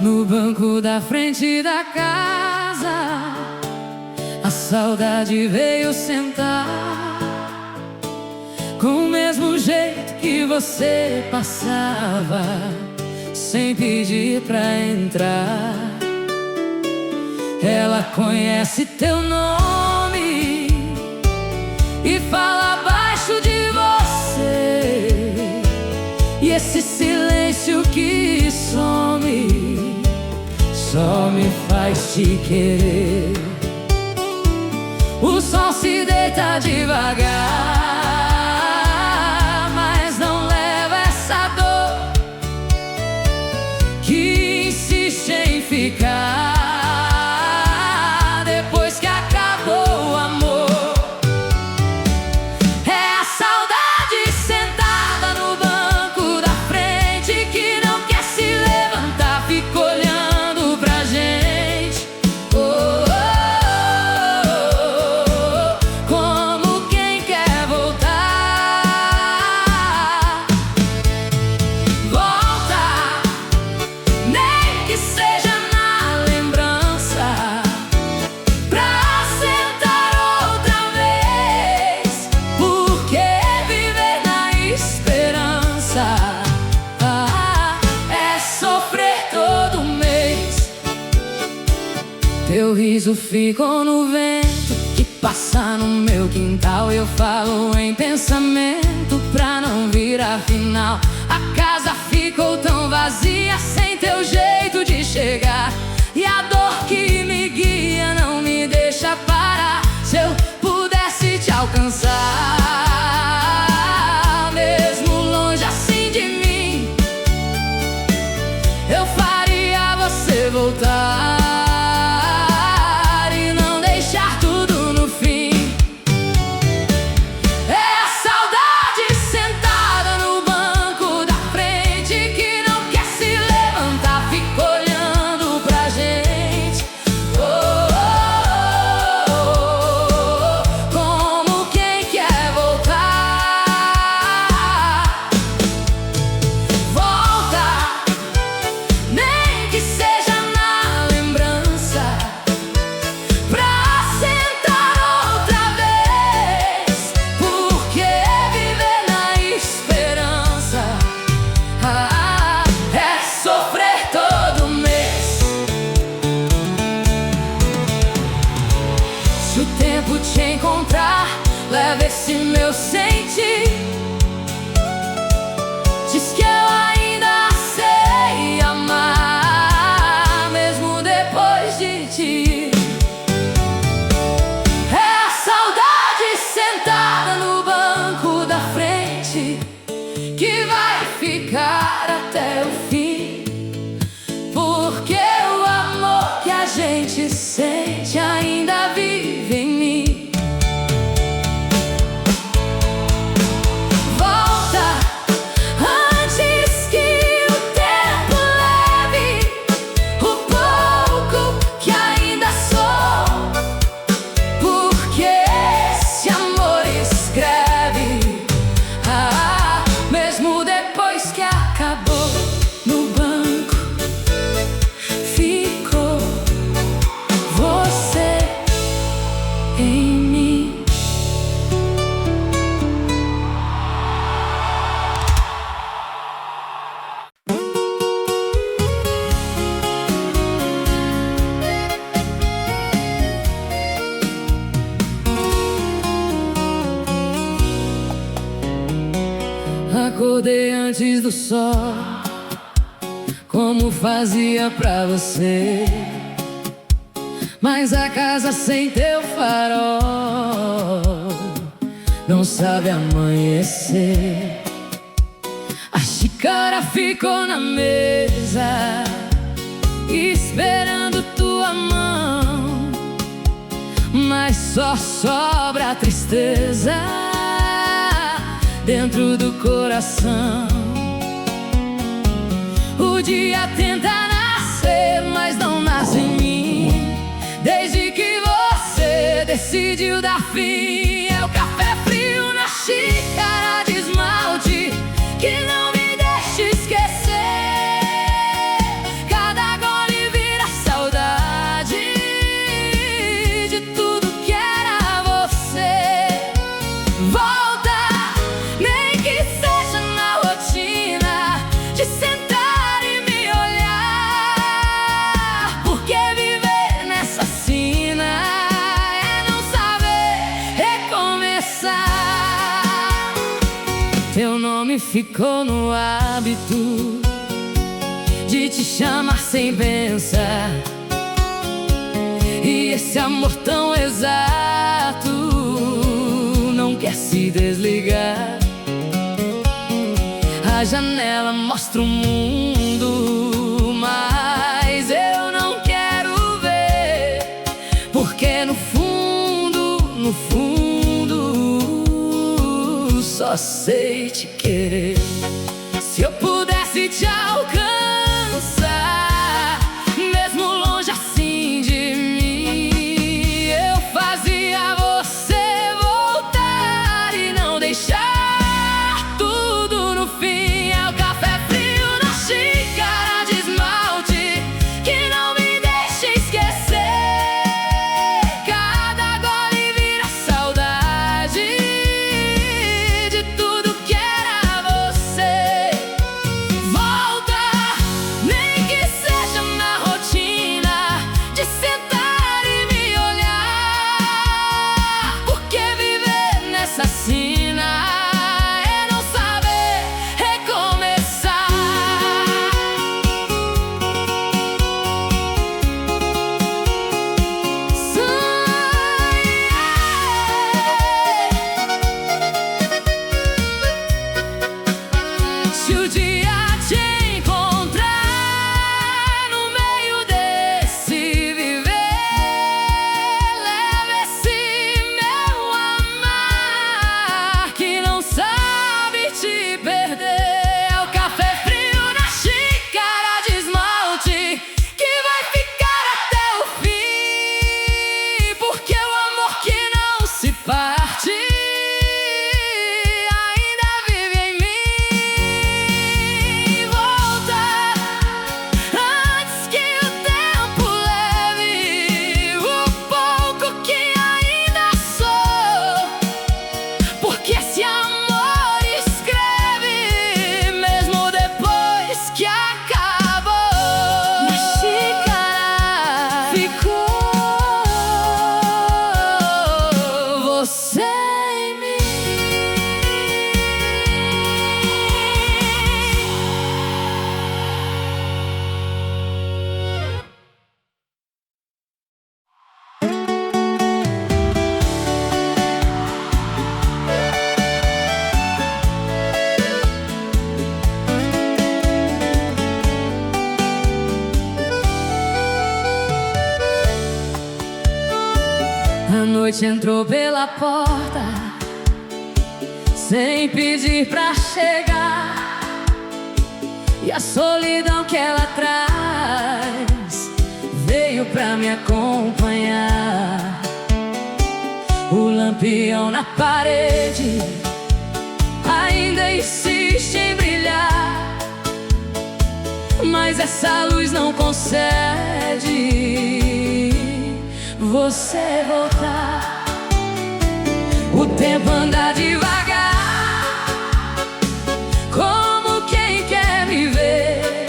no banco da frente da casa, a saudade veio sentar, com o mesmo jeito que você passava, sem pedir pra entrar. Ela conhece teu nome e fala baixo de você, e esse silêncio que some só me faz te querer. O sol se deita devagar, mas não leva essa dor que insiste em ficar depois que acabou o amor. É a saudade sentada no banco da frente que não quer se levantar, fica olhando pra gente. Oh, oh, oh, como quem quer voltar. Volta, nem que seja na lembrança, pra sentar outra vez, porque viver na esperança é sofrer todo mês. Teu riso ficou no vento que passa no meu quintal. Eu falo em pensamento pra não vir afinal. A casa ficou tão vazia sem teu jeito de chegar, e a dor que me guia não me deixa parar. Se eu pudesse te alcançar, mesmo longe assim de mim, eu faria você voltar e não deixar tudo no fim. É a saudade sentada no banco da frente que não quer se levantar, fica olhando pra gente. Oh, oh, oh, oh, como quem quer voltar. Volta, nem que seja na lembrança, pra sentar outra vez, porque viver na esperança é sofrer todo mês. Se o tempo te encontrar, leva esse meu sentir. Diz que eu ainda sei amar, mesmo depois de ti. É a saudade sentada no banco da frente que vai ficar até o fim, porque o amor que a gente sente ainda vive em mim. Volta antes que o tempo leve o pouco que ainda sou, porque esse amor escreve mesmo depois que acabou. No banco ficou você em mim. Acordei antes do sol, como fazia pra você, mas a casa sem teu farol não sabe amanhecer. A xícara ficou na mesa, esperando tua mão, mas só sobra tristeza dentro do coração. O dia tenta nascer, mas não nasce em mim, desde que você decidiu dar fim. É o café frio na xícara de esmalte que não me deixa esquecer cada gota nome ficou no hábito de te chamar sem pensar. E esse amor tão exato não quer se desligar. A janela mostra o mundo, mas eu não quero ver, porque no fundo, só sei te querer. Se eu pudesse te alcançar, mesmo longe assim de mim, eu fazia você voltar e não deixar tudo no fim. É o café frio na xícara de esmalte que não me deixa esquecer. Cada gole vira saudade de tudo que era você. Volta, nem que seja na rotina de sentar e me olhar, porque viver nessa sina é não saber recomeçar. Se o dia te encontrar no meio desse viver, leva esse meu amar que não sabe te perder. É o café frio na xícara de esmalte que vai ficar até o fim, porque o amor que não se parte ainda vive em mim. Volta antes que o tempo leve o pouco que ainda sou, porque esse amor escreve mesmo depois que acabou. Na xícara ficou você em mim. A noite entrou pela porta sem pedir pra chegar, e a solidão que ela traz veio pra me acompanhar. O lampião na parede ainda insiste em brilhar, mas essa luz não concede você voltar. O tempo anda devagar, como quem quer me ver,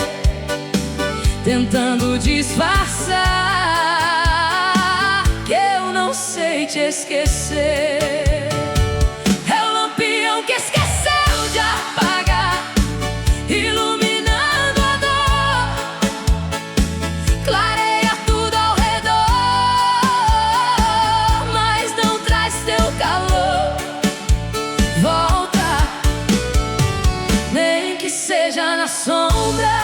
tentando disfarçar que eu não sei te esquecer. É o lampião que esqueceu de apagar, iluminando a dor, clareia tudo ao redor, mas não traz teu calor. Volta, nem que seja na sombra,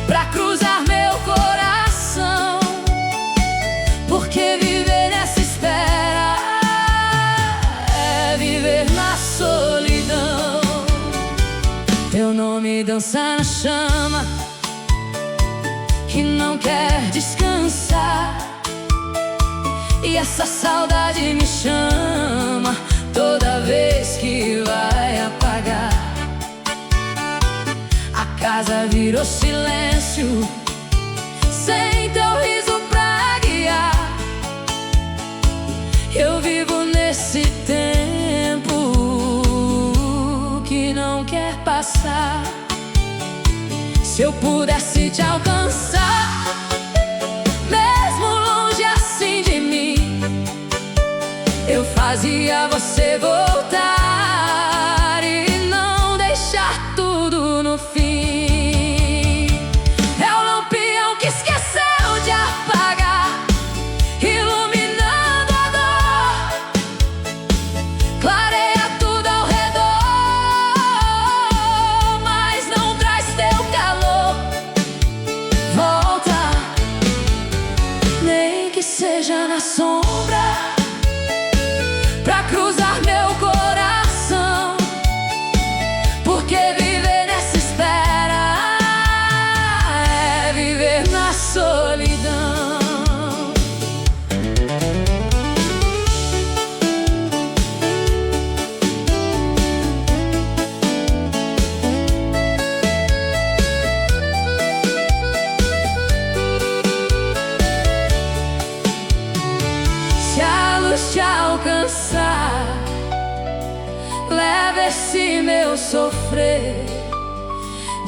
pra cruzar meu coração, porque viver nessa espera é viver na solidão. Teu nome dança na chama que não quer descansar, e essa saudade me chama toda vez que vai apagar. A casa virou silêncio, sem teu riso pra guiar. Eu vivo nesse tempo que não quer passar. Se eu pudesse te alcançar, mesmo longe assim de mim, eu fazia você voltar e não minha sombra pra cruzar meu coração, porque viver nessa espera é viver na solidão. Se a luz te alcançar, leva esse meu sofrer.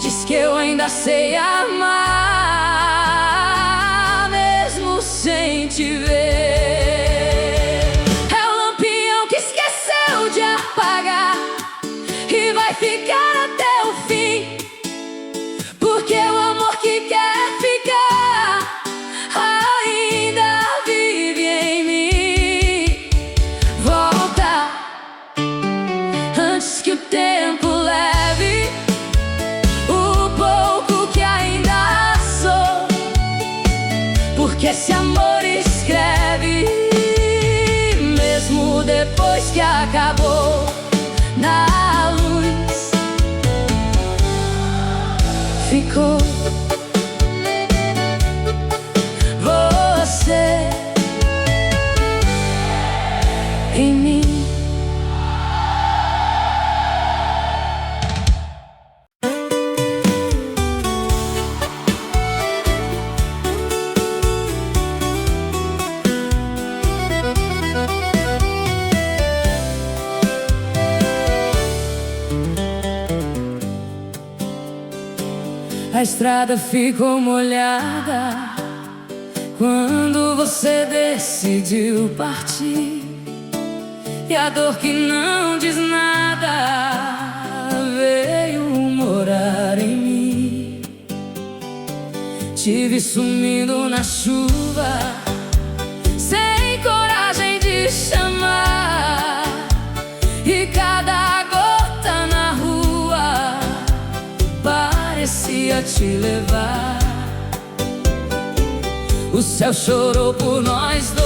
Diz que eu ainda sei amar, mesmo sem te ver. É o lampião que esqueceu de apagar e vai ficar até o fim, porque o amor que quer ficar ainda vive em mim. Volta antes que o tempo leve o pouco que ainda sou, porque esse amor escreve mesmo depois que acabou. Na luz ficou você em mim. A estrada ficou molhada quando você decidiu partir, e a dor que não diz nada veio morar em mim. Te vi sumindo na chuva, sem coragem de chamar, e cada gota na rua parecia te levar. O céu chorou por nós dois,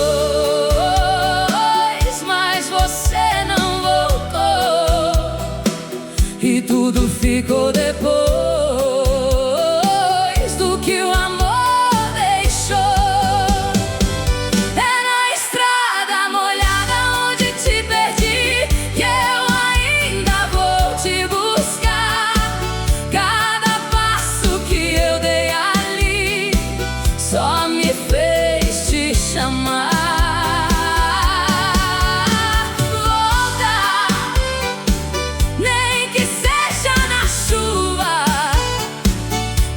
mas você não voltou, e tudo ficou depois do que o amor deixou. É na estrada molhada onde te perdi que eu ainda vou te buscar. Cada passo que eu dei ali só me fez te chamar. Volta, nem que seja na chuva,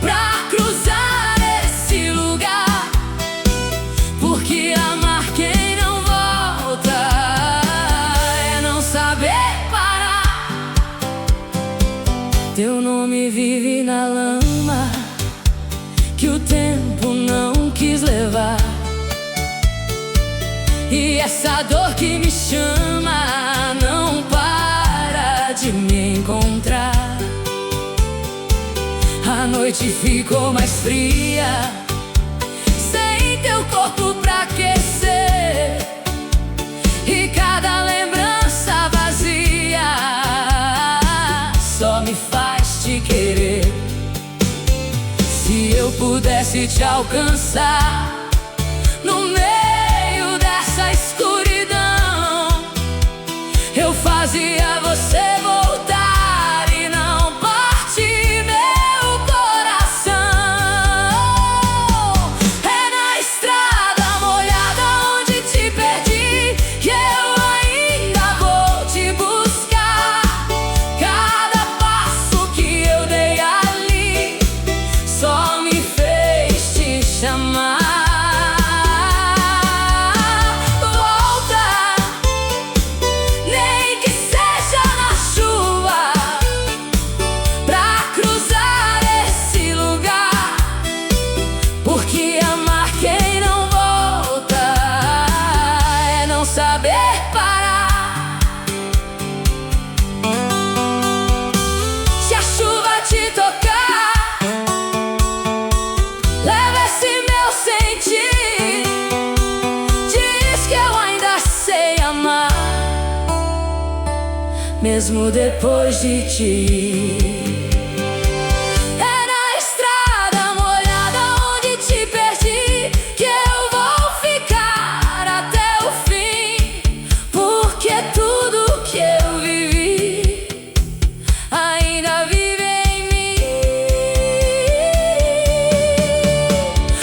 pra cruzar esse lugar, porque amar quem não volta é não saber parar. Teu nome vive na lama que o tempo não quis levar, e essa dor que me chama não para de me encontrar. A noite ficou mais fria, sem teu corpo pra aquecer, e cada lembrança vazia só me faz te querer. Se eu pudesse te alcançar no meio dessa escuridão, eu fazia você voltar e não partir meu coração. É na estrada molhada onde te perdi que eu ainda vou te buscar. Cada passo que eu dei ali só me fez te chamar. Volta, nem que seja mesmo depois de ti. É na estrada molhada onde te perdi que eu vou ficar até o fim, porque tudo que eu vivi ainda vive em mim.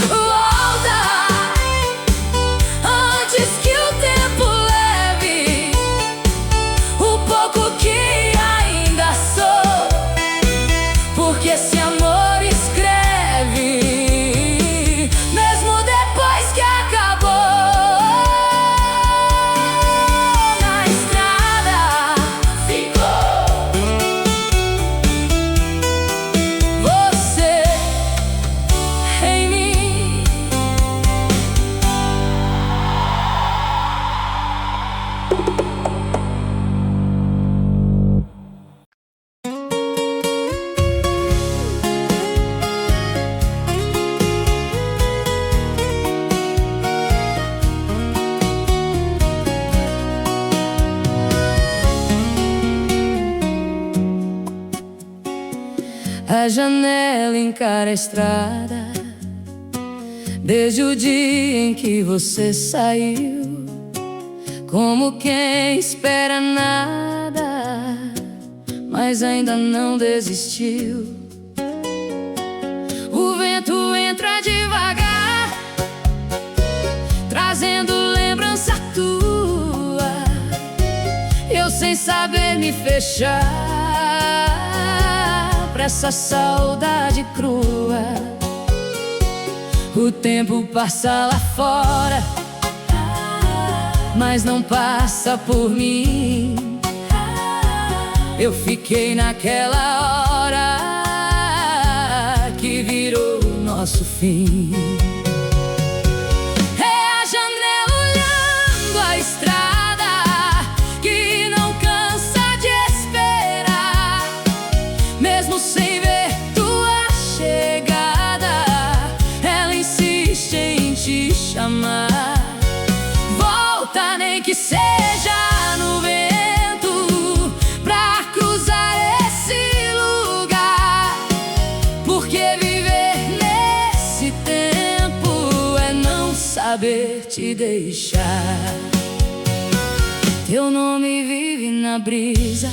Volta antes que o tempo leve o pouco que ainda sou, porque esse amor escreve mesmo depois que acabou. Na estrada ficou você em mim. A janela encara a estrada desde o dia em que você saiu, como quem espera nada, mas ainda não desistiu. O vento entra devagar, trazendo lembrança tua, eu sem saber me fechar pra essa saudade crua. O tempo passa lá fora, mas não passa por mim. Eu fiquei naquela hora que virou nosso fim. É a janela olhando a estrada que não cansa de esperar, mesmo sem ver tua chegada, ela insiste em te chamar. Volta, nem que seja no vento, pra cruzar esse lugar, porque viver nesse tempo é não saber te deixar. Teu nome vive na brisa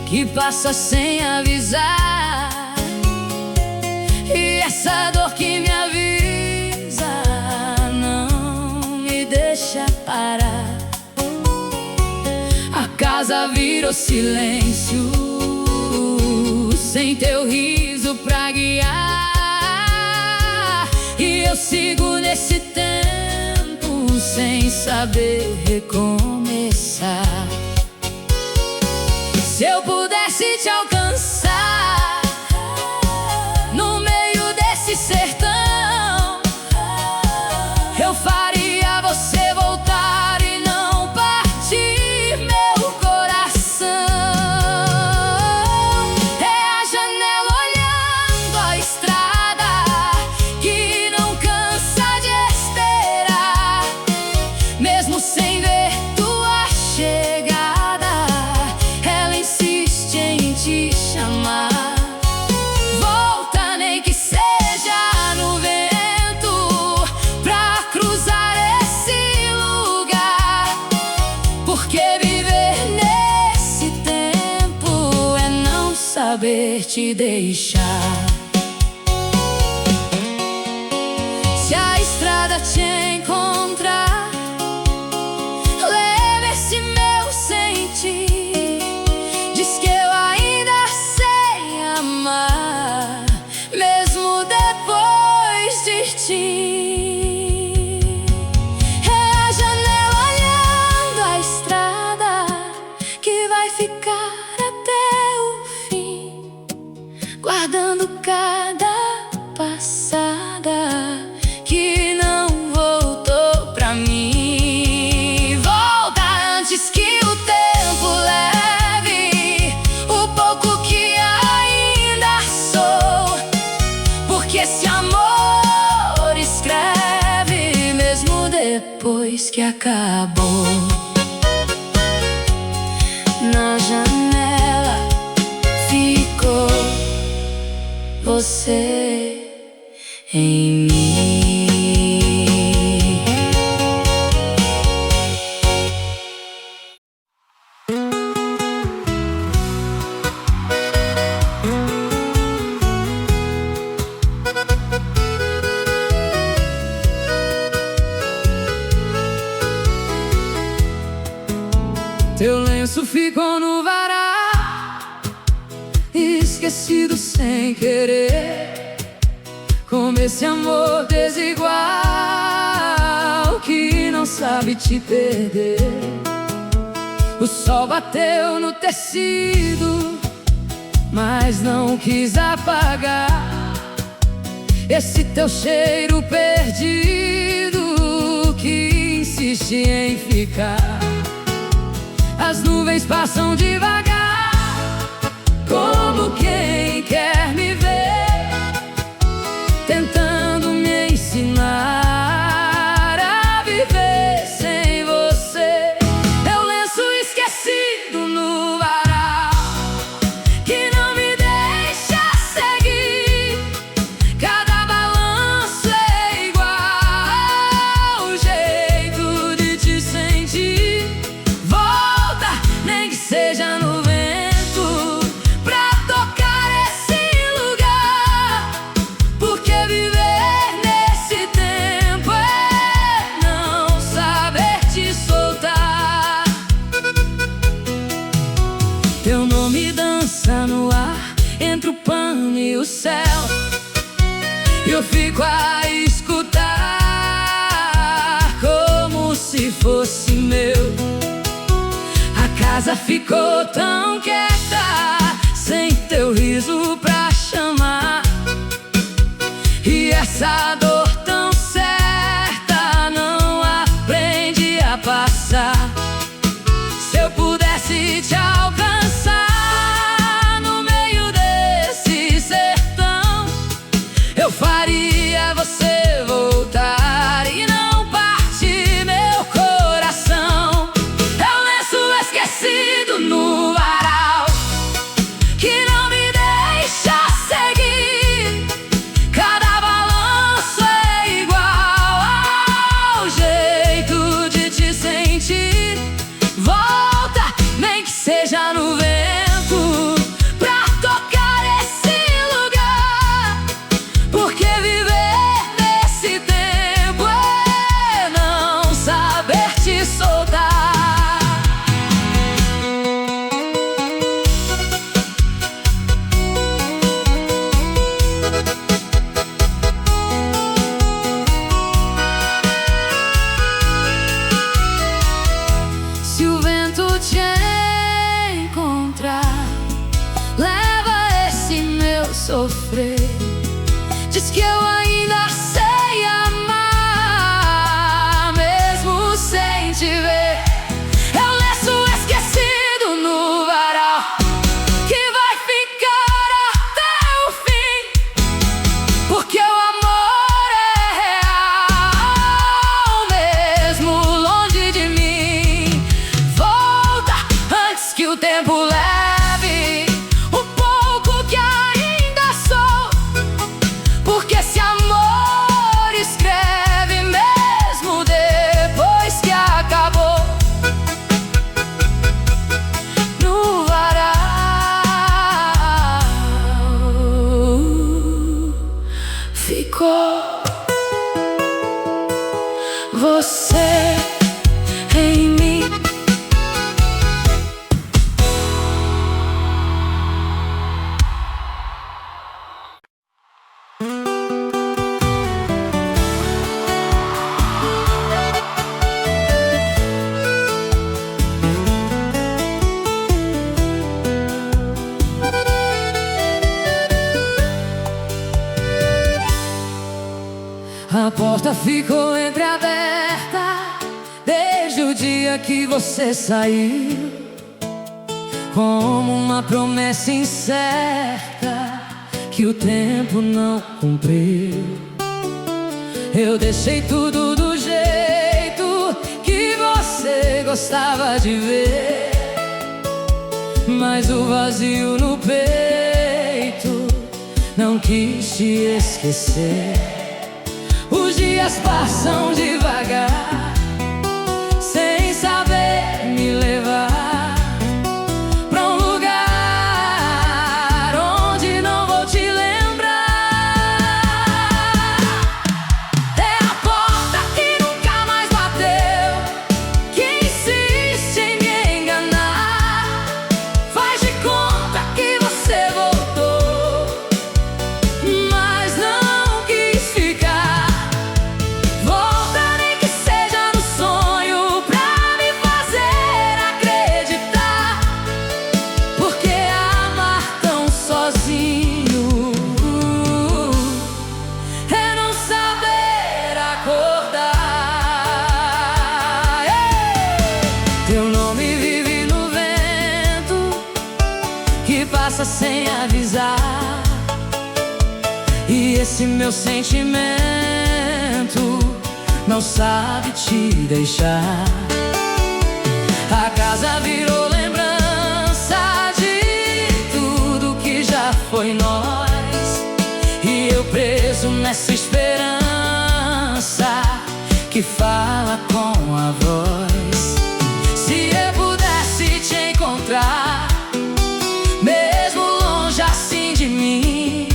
que passa sem avisar, e essa dor que me avisa não me deixa parar. A casa virou silêncio, sem teu riso pra guiar, e eu sigo nesse tempo sem saber recomeçar. Se eu pudesse te alcançar no meio desse sertão, eu faria você voltar e não partir meu coração. É a janela olhando a estrada que não cansa de esperar, mesmo sem ver tua chegada, ela insiste em te chamar. Volta, nem que seja no vento, pra cruzar esse lugar, porque viver nesse tempo é não saber te deixar. Se a estrada te encontrar, leva esse meu sentir, diz que eu ainda sei amar, mesmo depois de ti. É a janela olhando a estrada que vai ficar até o fim, guardando cada passada que não voltou pra mim. Volta antes que o tempo leve o pouco que ainda sou, porque esse amor escreve mesmo depois que acabou. você em mim. Teu lenço ficou no varal, esquecido sem querer, como esse amor desigual que não sabe te perder. O sol bateu no tecido, mas não quis apagar esse teu cheiro perdido que insiste em ficar. As nuvens passam devagar, como quem quer me ver, tentando me ensinar a viver sem você. É o lenço esquecido no varal que não me deixa seguir. Cada balanço é igual, o jeito de te sentir. Nem que seja no vento, pra tocar esse lugar. Porque viver nesse tempo é não saber te soltar. Teu nome dança no ar, entre o pano e o céu, e eu fico a escutar como se fosse meu. A casa ficou tão quieta, sem teu riso pra chamar, e essa dor tão certa não aprende a passar. Se eu pudesse te alcançar no meio desse sertão, eu faria você voltar e não partir meu coração. Esquecido no varal que não me deixa seguir. Cada balanço é igual ao jeito de te sentir. Volta, nem que seja no vento, pra tocar esse lugar. Porque viver nesse tempo é não saber te soltar. Se o vento te encontrar, leva esse meu sofrer. Diz que eu ainda sei amar, mesmo sem te ver. É o lenço esquecido no varal que vai ficar até o fim. Porque o amor é real, mesmo longe de mim. Antes que o tempo leve o pouco que ainda sou. Porque esse amor escreve mesmo depois que acabou. No varal ficou você em mim. A porta ficou entreaberta desde o dia que você saiu, como uma promessa incerta que o tempo não cumpriu. Eu deixei tudo do jeito que você gostava de ver, mas o vazio no peito não quis te esquecer. Os dias passam devagar, sem saber me levar pra um lugar onde não vou te lembrar. É a porta que nunca mais bateu, que insiste em me enganar. Faz de conta que você voltou, mas não quis ficar. Volta nem que seja no sonho, pra me fazer acreditar. Porque amar tão sozinho é não saber acordar. Teu nome vive no vento, que passa sem avisar. E esse meu sentimento não sabe te deixar. A casa virou lembrança de tudo que já foi nós, e eu preso nessa esperança que fala com a voz. Se eu pudesse te encontrar, mesmo longe assim de mim,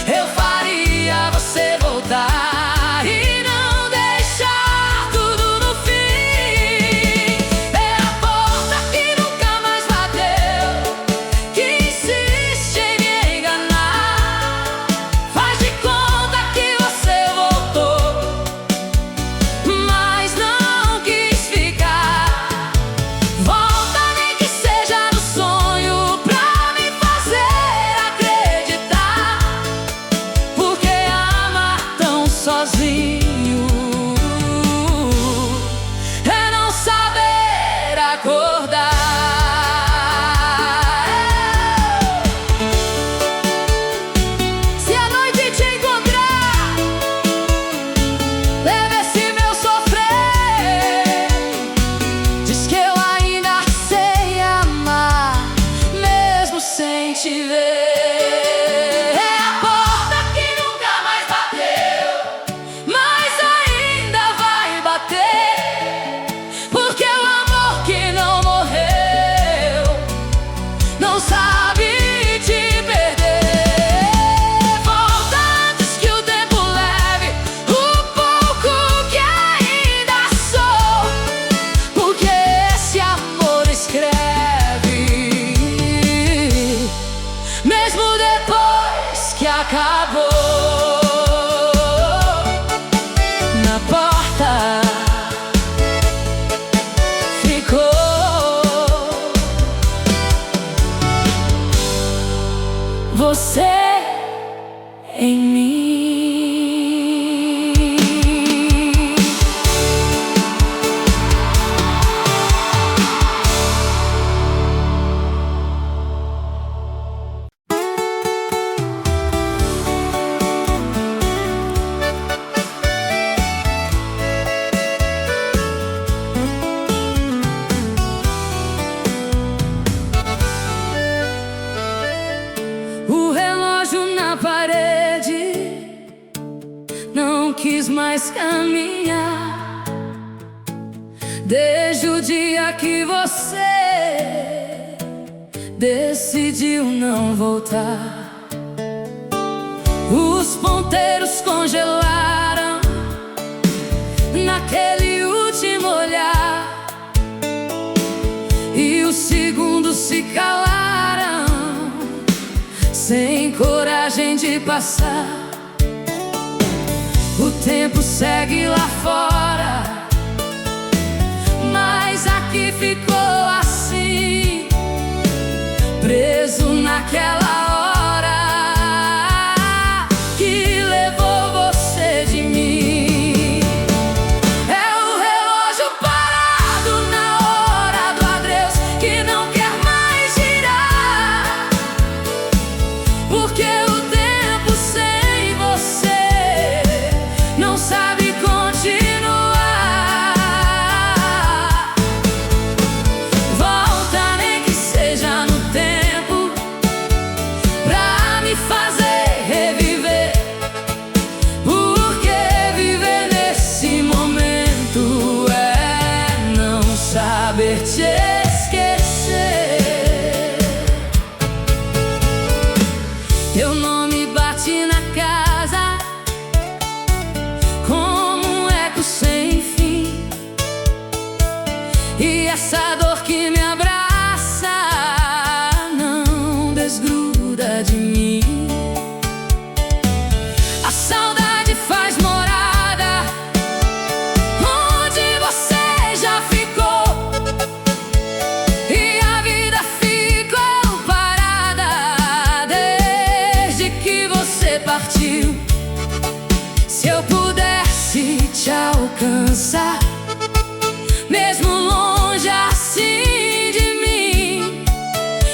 eu faria você voltar e não deixar tudo no fim. É a porta que nunca mais bateu, que insiste em me enganar. Faz de conta que você voltou, mas não quis ficar. Volta nem que seja no sonho, pra me fazer acreditar. Porque amar tão sozinho é não saber acordar. Se a noite te encontrar, leva esse meu sofrer. Diz que eu ainda sei amar, mesmo sem te ver. É a porta que nunca mais bateu, mas ainda vai bater. Porque o amor que não morreu não sabe te perder. Volta antes que o tempo leve o pouco que ainda sou, porque esse amor escreve, mesmo depois que acabou. Na porta ficou você em mim. O relógio na parede não quis mais caminhar, desde o dia que você decidiu não voltar. Os ponteiros congelaram naquele último olhar, e os segundos se calaram, sem coragem de passar. O tempo segue lá fora, mas aqui ficou assim, preso naquela hora que levou você de mim. É o relógio parado na hora do adeus, que não quer mais girar. Porque o tempo sem você não sabe continuar. Volta nem que seja no tempo, Teu nome bate na casa como um eco sem fim, e essa dor que me abraça não desgruda de mim. A saudade faz morada onde você já ficou, e a vida ficou parada desde que você partiu. Se eu pudesse te alcançar, mesmo longe assim de mim,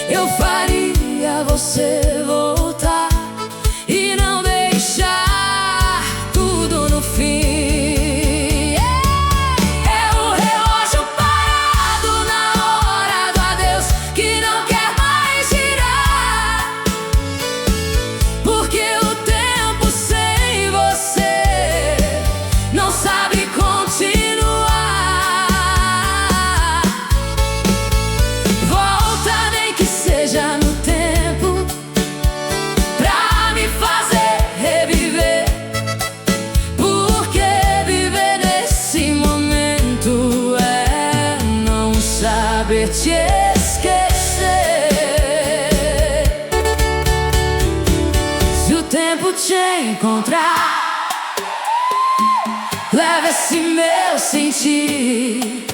eu faria você voltar e não deixar tudo no fim. É o relógio parado na hora do adeus que não quer mais girar, porque o tempo sem você não sabe continuar. Volta, nem que seja no tempo, pra me fazer reviver, porque viver nesse momento é não saber te esquecer. Se o tempo te encontrar, leva esse meu sentir,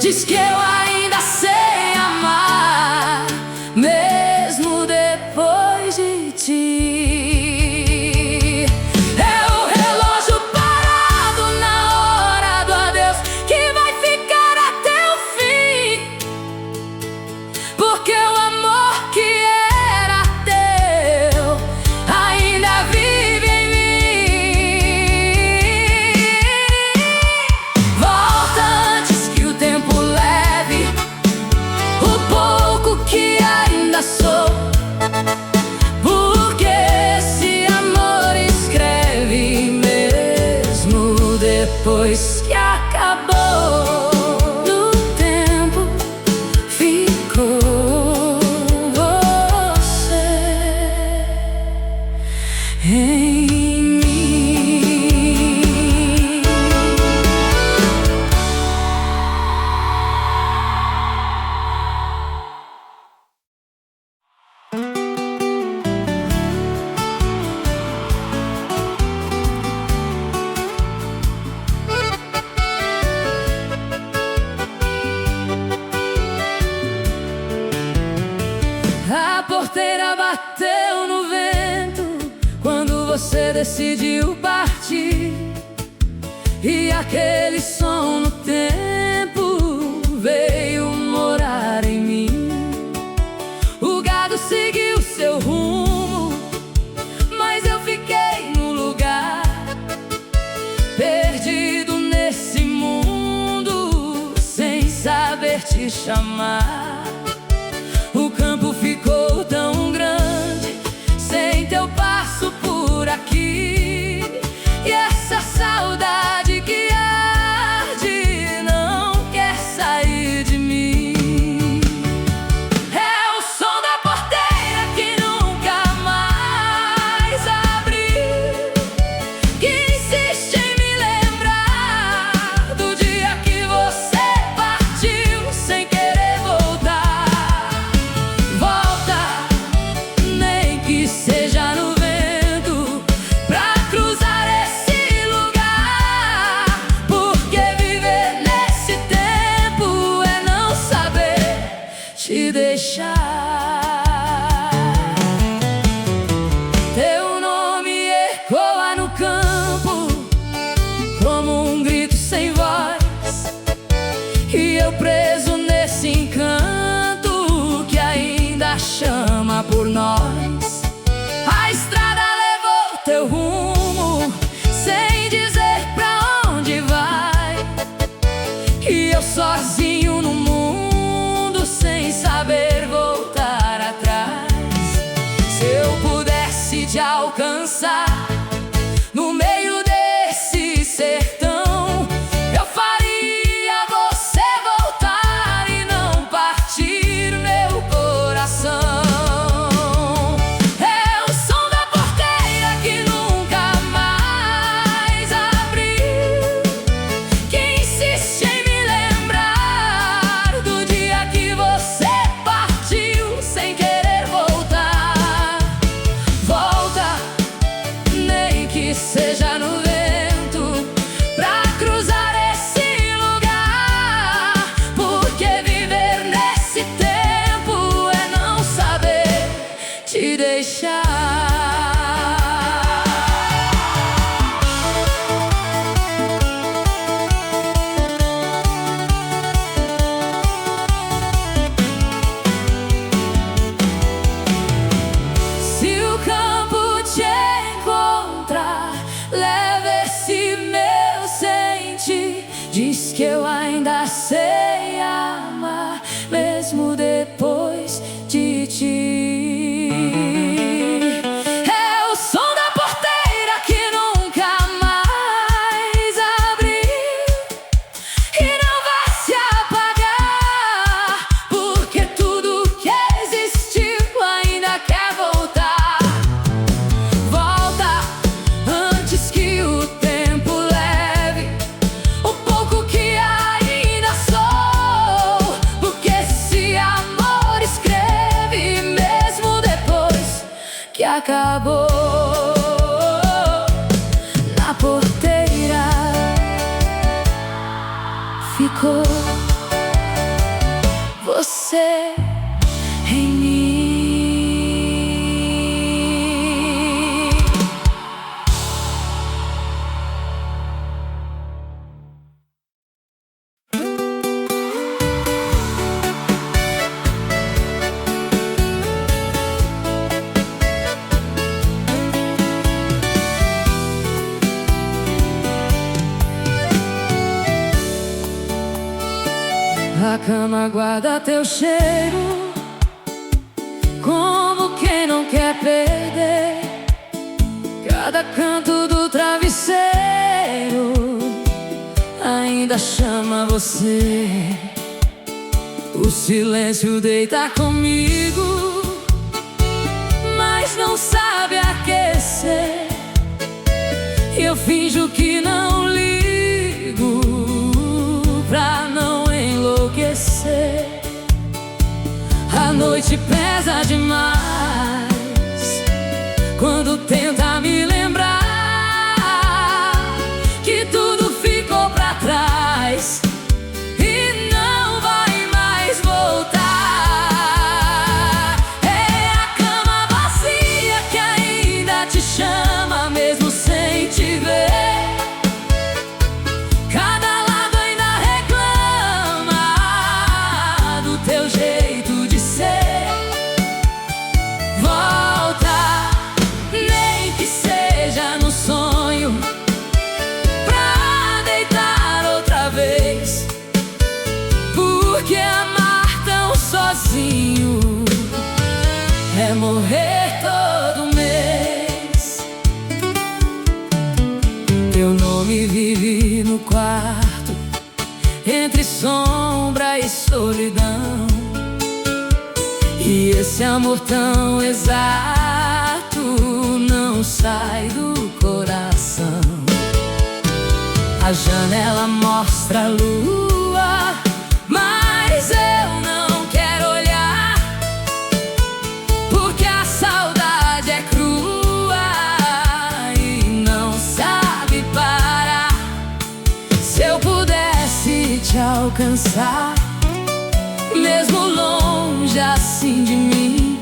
diz que eu ainda sei amar, mesmo depois de ti. É o relógio parado na hora do adeus que vai ficar até o fim, porque o amor que era teu ainda vive em mim. Volta antes que o tempo leve o pouco que ainda sou, porque esse amor escreve mesmo depois que acabou. No tempo ficou você em mim. A porteira bateu no vento quando você decidiu partir, e aquele som no tempo veio morar em mim. O gado seguiu seu rumo, mas eu fiquei no lugar, perdido nesse mundo sem saber te chamar. O campo ficou tão grande sem teu passo por aqui, e essa saudade que arde não quer sair de mim. É o som da porteira que nunca mais abriu, que insiste em me lembrar do dia que você partiu sem querer voltar. Volta, nem que seja no vento, pra cruzar esse lugar, porque viver nesse tempo é não saber te deixar. Teu nome ecoa no campo como um grito sem voz, e eu preso nesse encanto que ainda chama por nós. A estrada levou teu rumo sem dizer pra onde vai, e eu sozinho no mundo sem saber voltar atrás. Se eu pudesse te alcançar no meio desse sertão, eu faria você voltar e não partir meu coração. É seja no vento, pra cruzar esse lugar. Porque viver nesse tempo é não saber te deixar. Diz que eu ainda sei amar, mesmo depois de ti. É o som da porteira que nunca mais abriu e não vai se apagar, porque tudo que existiu ainda quer voltar. Volta antes que o tempo leve o pouco que ainda sou, porque esse amor escreve mesmo depois que acabou. Na porteira ficou você em mim. A cama guarda teu cheiro, como quem não quer perder. Cada canto do travesseiro ainda chama você. O silêncio deita comigo, mas não sabe aquecer. E eu finjo que não ligo pra não enlouquecer. A noite pesa demais quando tenta me lembrar que tudo ficou pra trás e não vai mais voltar. É a cama vazia que ainda te chama mesmo sem te ver. É morrer todo mês. Teu nome vive no quarto, entre sombra e solidão. E esse amor tão exato não sai do coração. A janela mostra a lua, mas eu não quero olhar, porque a saudade é crua e não sabe parar. Se eu pudesse te alcançar, mesmo longe assim de mim,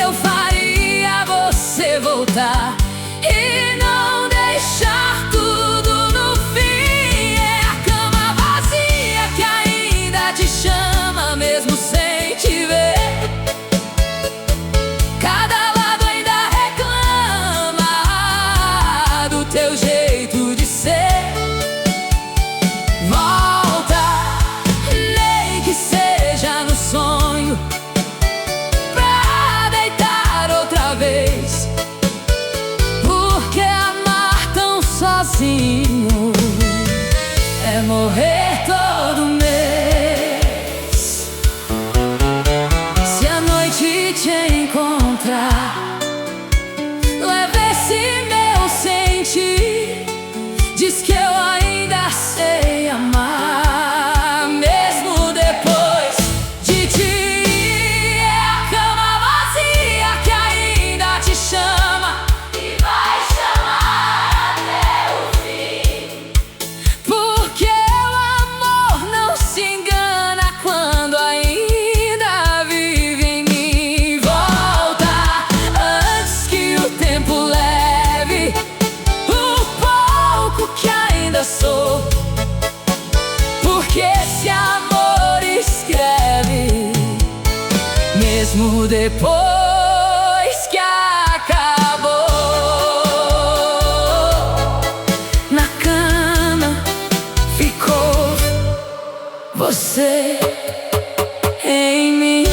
eu faria você voltar e não deixar tudo no fim. É a cama vazia que ainda te chama mesmo sem te ver. Cada lado ainda reclama do teu jeito de ser. Volta, nem que seja no sonho, pra deitar outra vez. Porque amar tão sozinho é morrer todo mês. Se a noite te encontrar, leva esse meu sentir. Diz que eu ainda sei amar, mesmo depois de ti. É a cama vazia que ainda te chama e vai chamar. depois que acabou. Na cama ficou você em mim.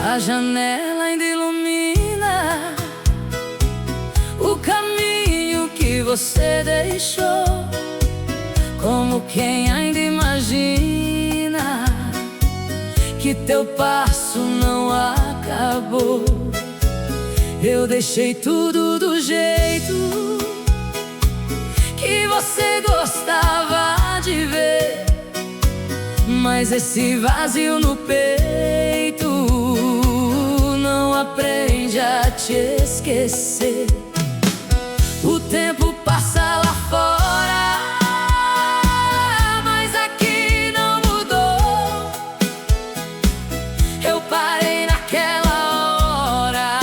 A janela ainda ilumina o caminho que você deixou, como quem ainda imagina que teu passo não acabou. Eu deixei tudo do jeito que você gostava de ver, mas esse vazio no peito não aprende a te esquecer. O tempo passa lá fora, mas aqui não mudou. Eu parei naquela hora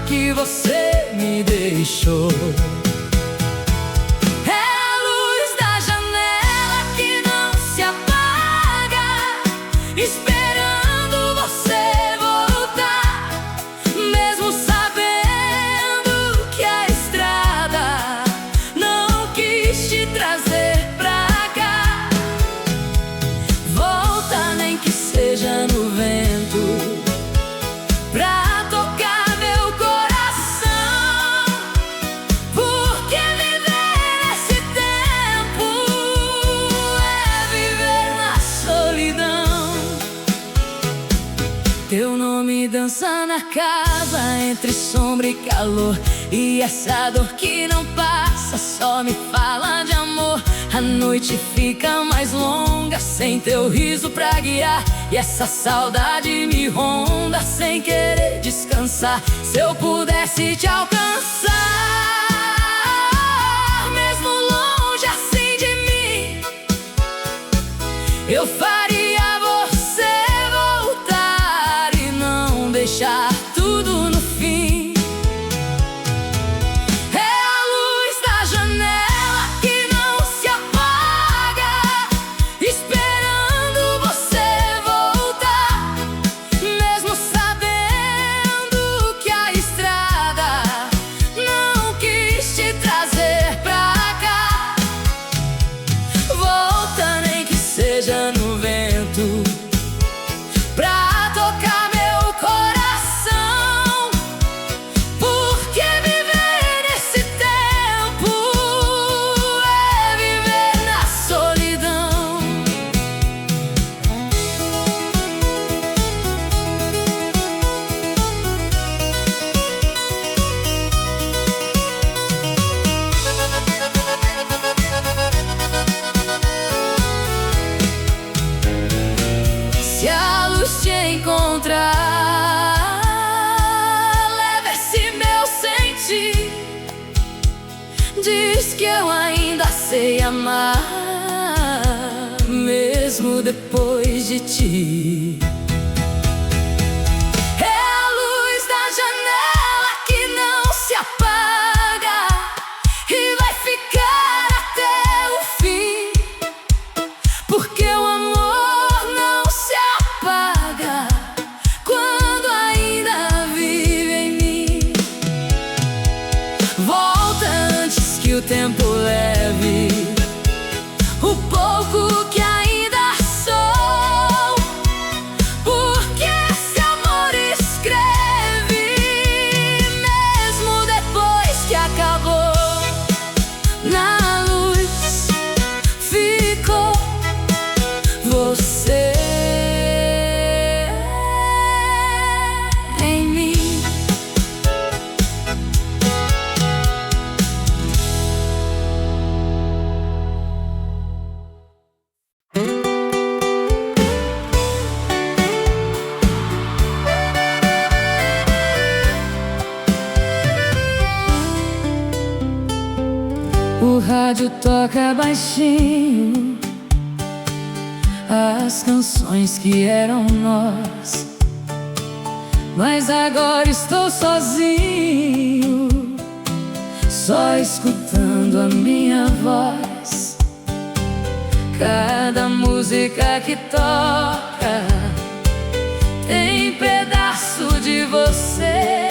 que você me deixou. Esperando você voltar, mesmo sabendo que a estrada não quis te trazer pra cá. Volta, nem que seja no vento, pra tocar meu coração, porque viver nesse tempo é viver na solidão. Teu nome dança na casa entre sombra e calor, e essa dor que não passa só me fala de amor. A noite fica mais longa sem teu riso pra guiar, e essa saudade me ronda sem querer descansar. Se eu pudesse te alcançar, mesmo longe assim de mim, eu faria deixar tudo no fim. É a luz da janela que não se apaga, esperando você voltar, mesmo sabendo que a estrada não quis te trazer pra cá. Volta, nem que seja no vento, pra tocar meu coração. Se a luz te encontrar, leva esse meu sentir. Diz que eu ainda sei amar, mesmo depois de ti. É a luz da janela que não se apaga e vai ficar até o fim, porque o amor o tempo leve o pouco que ainda sou, rádio toca baixinho as canções que eram nós, mas agora estou sozinho, só escutando a minha voz. Cada música que toca tem pedaço de você,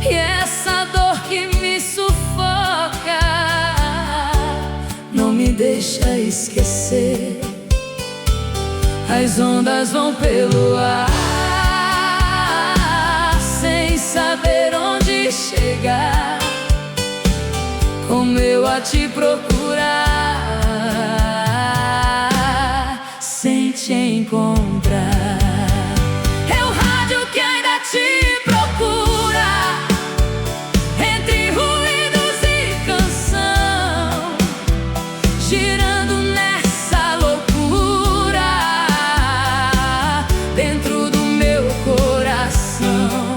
e essa dor que me sufoca não me deixa esquecer. As ondas vão pelo ar sem saber onde chegar, como eu a te procurar sem te encontrar. É o rádio que ainda te procura, entre ruídos e canção, girando nessa loucura dentro do meu coração.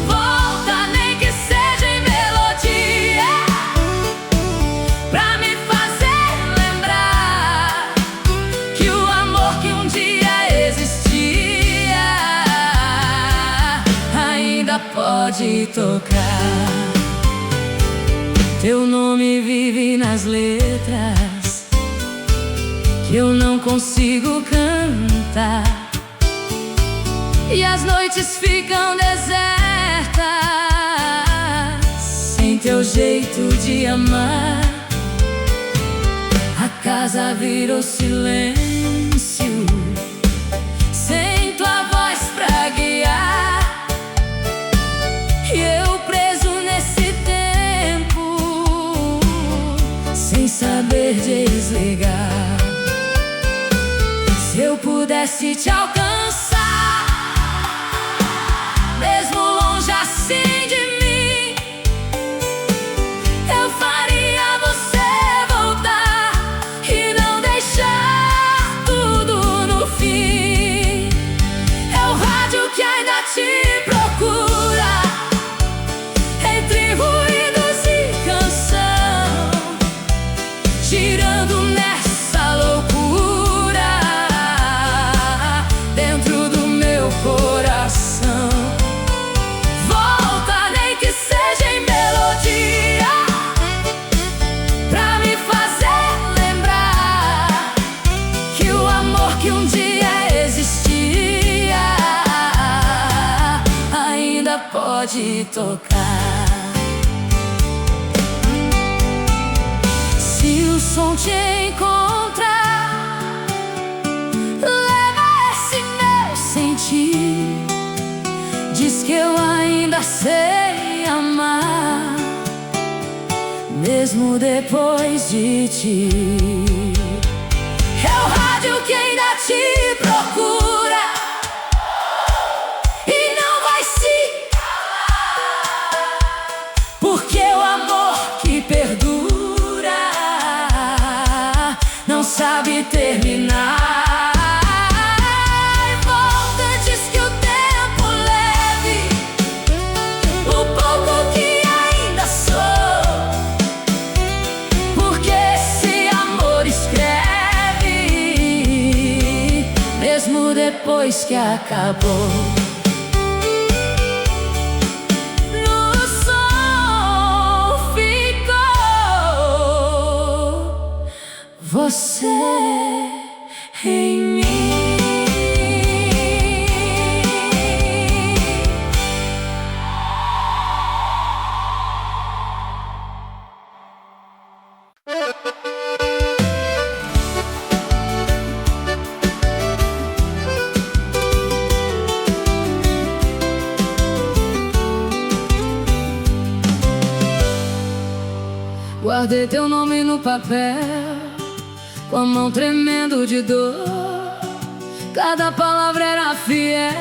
Volta, nem que seja em melodia, pra me fazer lembrar que o amor que um dia existia ainda pode tocar. Teu nome vive nas letras que eu não consigo cantar, e as noites ficam desertas sem teu jeito de amar. A casa virou silêncio sem tua voz pra guiar, e eu preso nesse tempo sem saber desligar. Se eu pudesse te alcançar, mesmo longe assim de mim, eu faria você voltar e não deixar tudo no fim. É o rádio que ainda te procura, entre ruídos e canção, girando nessa loucura dentro do meu coração. Volta, nem que seja em melodia, pra me fazer lembrar que o amor que um dia existia ainda pode tocar. Se o som te encontrar, leva esse meu sentir, diz que eu ainda sei amar, mesmo depois de ti. É o rádio que ainda te procura e não vai se calar, porque o amor que perdura não sabe terminar. Volta antes que o tempo leve o pouco que ainda sou, porque esse amor escreve mesmo depois que acabou. No som ficou você em mim. Guardei teu nome no papel, com a mão tremendo de dor. Cada palavra era fiel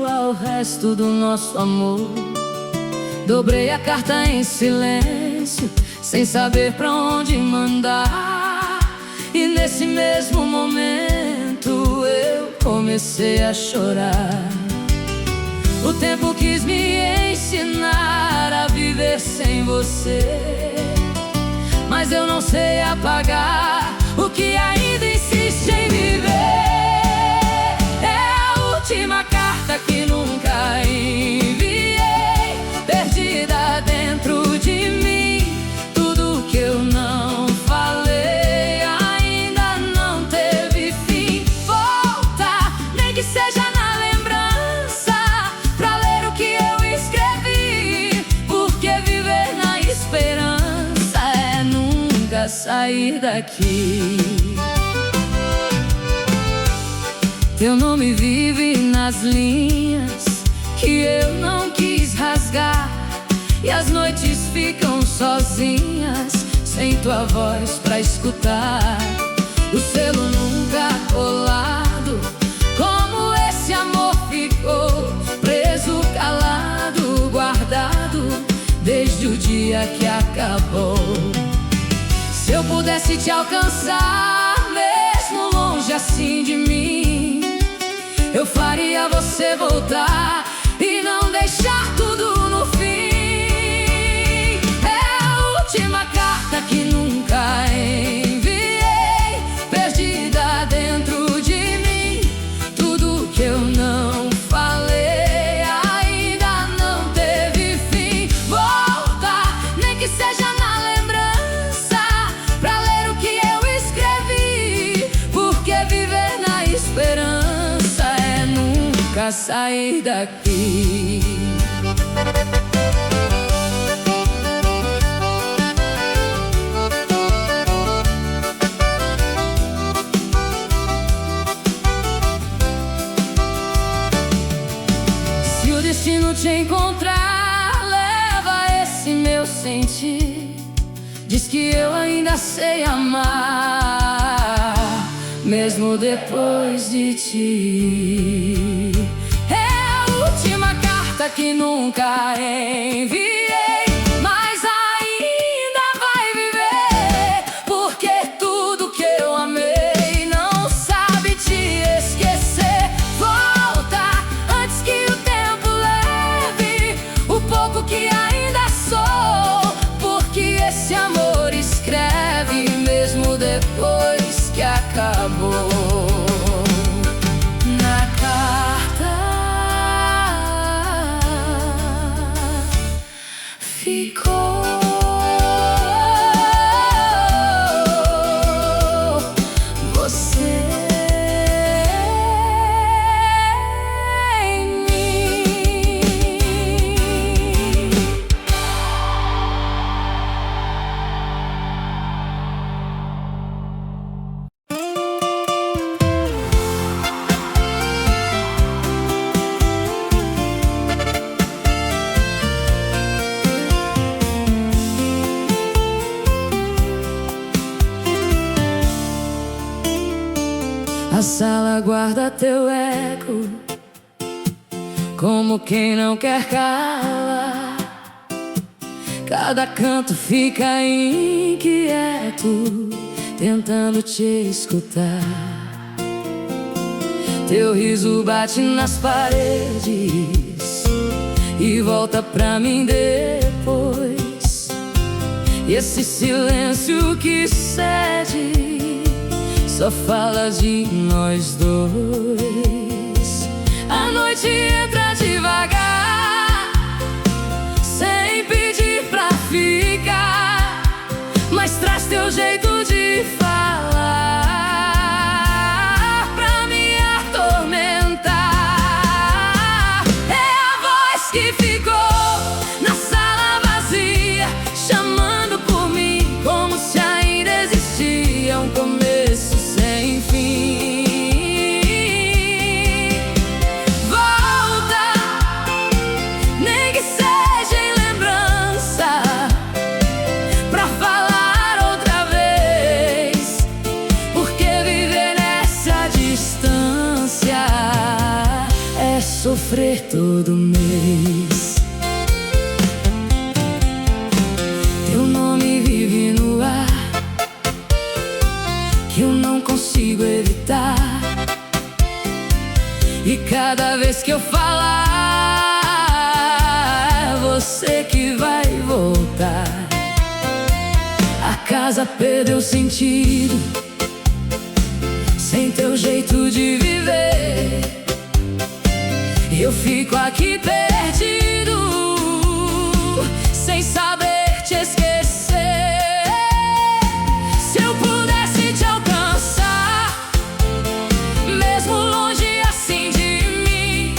ao resto do nosso amor. Dobrei a carta em silêncio, sem saber pra onde mandar. E nesse mesmo momento eu comecei a chorar. O tempo quis me ensinar a viver sem você. mas eu não sei apagar o que ainda insiste em viver. É a última carta que nunca enviei, perdida dentro de mim. Tudo que eu não falei ainda não teve fim. Volta, nem que seja na lembrança, pra ler o que eu escrevi, porque viver na esperança é nunca sair daqui. Teu nome vive nas linhas que eu não quis rasgar, e as noites ficam sozinhas sem tua voz pra escutar. O selo nunca colado, como esse amor ficou preso, calado, guardado desde o dia que acabou. Se eu pudesse te alcançar, mesmo longe assim de mim, eu faria você voltar e não deixar tudo no fim. É a última carta que nunca enviei, perdida dentro de mim. Tudo que eu não falei ainda não teve fim. Volta, nem que seja na lembrança, pra ler o que eu escrevi, porque viver na esperança é nunca sair daqui. Se o destino te encontrar, leva esse meu sentir. Diz que eu ainda sei amar, mesmo depois de ti. É a última carta que nunca enviei, mas ainda vai viver, porque tudo que eu amei não sabe te esquecer. Volta antes que o tempo leve o pouco que ainda sou, porque esse amor escreve mesmo depois que acabou. Na carta ficou você em mim. A sala guarda teu eco, como quem não quer calar. Cada canto fica inquieto, tentando te escutar. Teu riso bate nas paredes e volta pra mim depois. E esse silêncio que cede só fala de nós dois. A noite entra devagar, sem pedir pra ficar, mas traz teu jeito de falar pra me atormentar. É a voz que ficou na sala vazia, chamando por mim, como se ainda existia um começo sem fim. Volta, nem que seja em lembrança, pra falar outra vez, porque viver nessa distância é sofrer todo mês. Teu nome vive no ar, que eu não consigo evitar. E cada vez que eu falar, é você que vai voltar. A casa perdeu sentido sem teu jeito de viver. Eu fico aqui perdido sem saber te esquecer. Se eu pudesse te alcançar, mesmo longe assim de mim,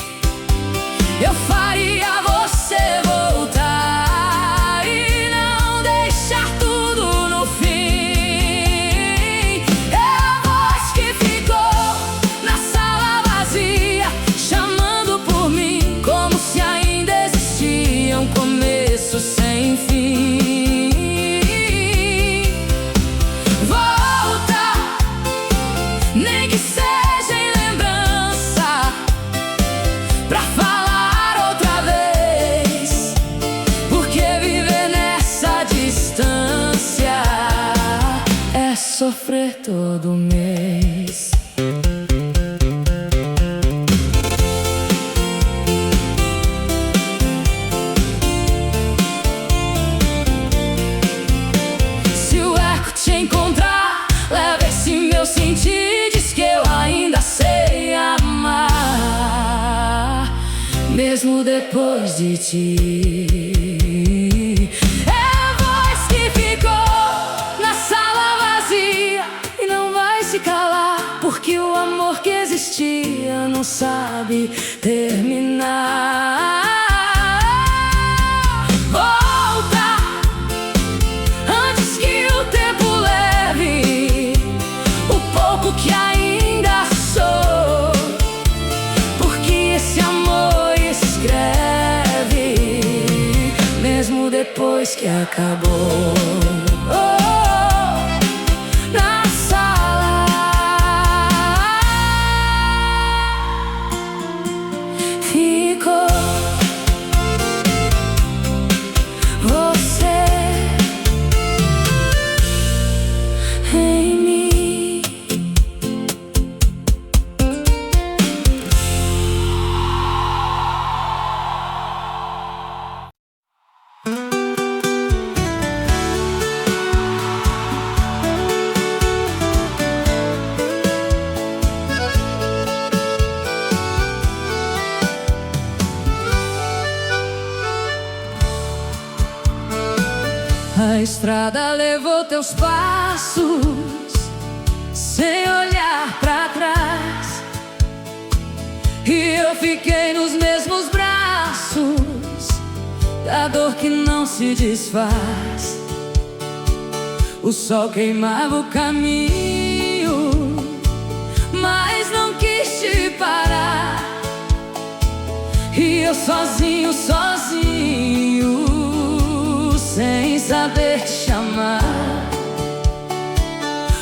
eu faria você voltar e não deixar tudo no fim. É a voz que ficou na sala vazia, chamando por mim, como se ainda existia um começo sem fim. Volta, nem que seja em lembrança, pra falar outra vez, porque viver nessa distância é sofrer todo mês. Se o eco te encontrar, leva esse meu sentir, diz que eu ainda sei amar, mesmo depois de ti. É a voz que ficou na sala vazia e não vai se calar, porque o amor que existia não sabe terminar. Volta, antes que o tempo leve o pouco que ainda sou, porque esse amor escreve mesmo depois que acabou. Oh, na sala ficou você em mim. A estrada levou teus passos sem olhar pra trás, e eu fiquei nos mesmos braços da dor que não se desfaz. O sol queimava o caminho, mas não quis te parar, e eu sozinho, sem saber te chamar.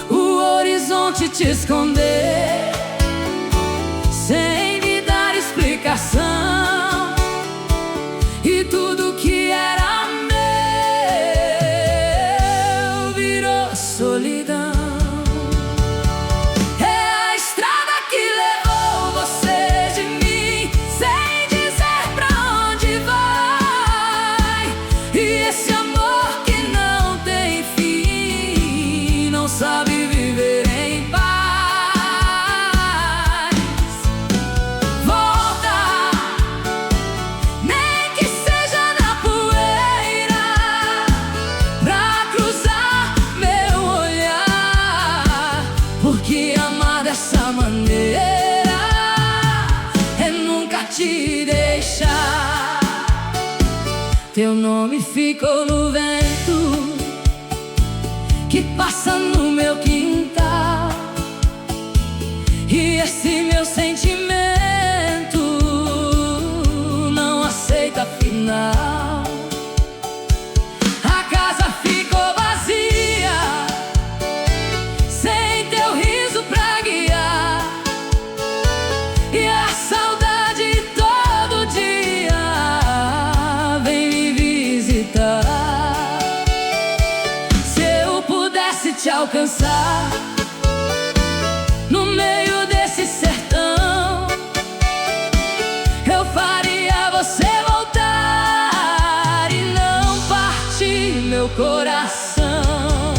O horizonte te esconder, sem me dar explicação, e tudo que era meu virou solidão. É a estrada que levou você de mim, sem dizer pra onde vai, e esse amor que não tem fim não sabe viver em paz. Volta, nem que seja na poeira, pra cruzar meu olhar, porque amar dessa maneira é nunca te deixar. Teu nome ficou no vento que passa no meu quintal, e esse meu sentimento não aceita final. A casa ficou vazia, sem teu riso pra guiar, e a saudade todo dia vem me visitar. Se eu pudesse te alcançar no meio desse sertão, eu faria você voltar e não partir meu coração.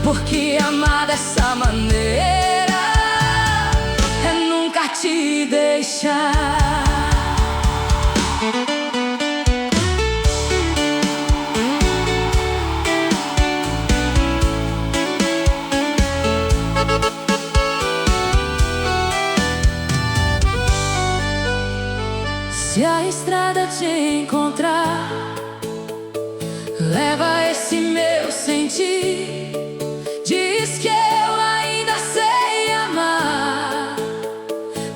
Porque amar dessa maneira é nunca te deixar. Se a estrada te encontrar, leva esse meu sentir. Diz que eu ainda sei amar,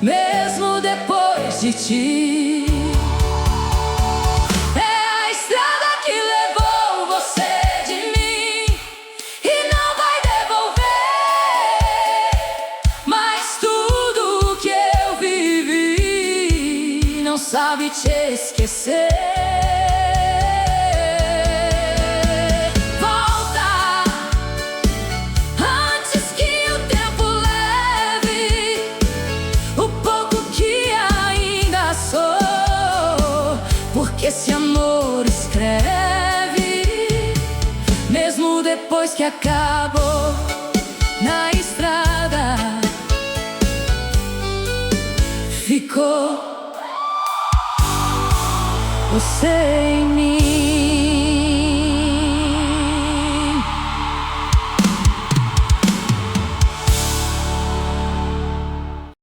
mesmo depois de ti. É a estrada que levou você de mim e não vai devolver. Mas tudo que eu vivi não sabe te esquecer. Volta antes que o tempo leve o pouco que ainda sou, porque esse amor escreve mesmo depois que acabou. Na estrada ficou você em mim.